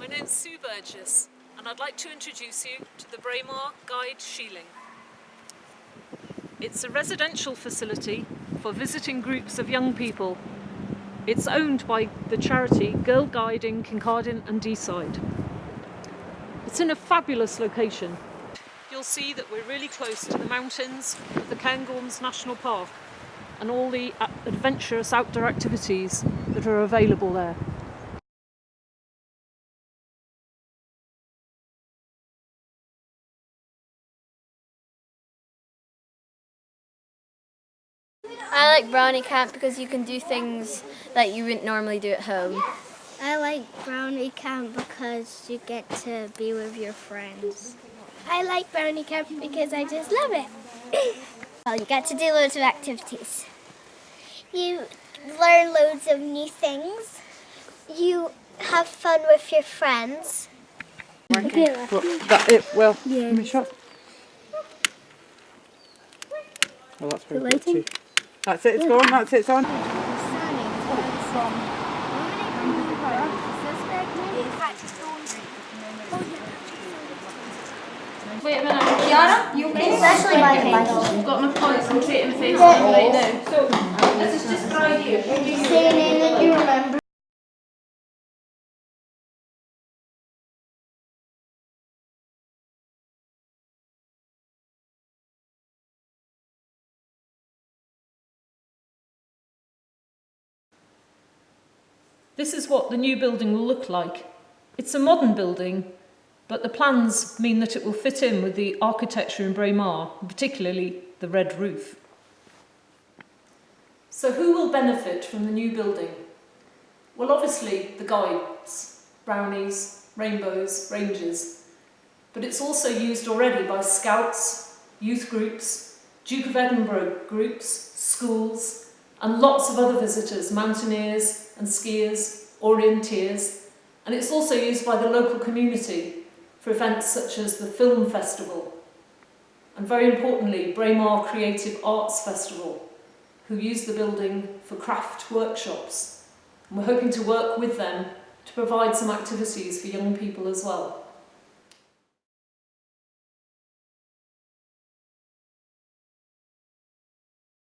My name's Sue Burgess, and I'd like to introduce you to the Braemar Sheiling. It's a residential facility for visiting groups of young people. It's owned by the charity Girl Guiding Kincardine and Deeside. It's in a fabulous location. You'll see that we're really close to the mountains of the Cairngorms National Park and all the adventurous outdoor activities that are available there. I like Brownie Camp because you can do things that you wouldn't normally do at home. I like Brownie Camp because you get to be with your friends. I like Brownie Camp because I just love it. Well, you get to do loads of activities. You learn loads of new things. You have fun with your friends. Okay. Let me shut. Oh, that's very good too. That's it, it's gone, that's it, it's on. Wait a minute, Kiara, you okay? Especially my You've got enough points to take in the face right now. So, this is just for idea. Say a name that you remember. This is what the new building will look like. It's a modern building, but the plans mean that it will fit in with the architecture in Braemar, particularly the red roof. So who will benefit from the new building? Well, obviously the guides, brownies, rainbows, rangers, but it's also used already by scouts, youth groups, Duke of Edinburgh groups, schools, and lots of other visitors, mountaineers and skiers, orienteers, and it's also used by the local community for events such as the Film Festival, and very importantly, Braemar Creative Arts Festival, who use the building for craft workshops. And we're hoping to work with them to provide some activities for young people as well.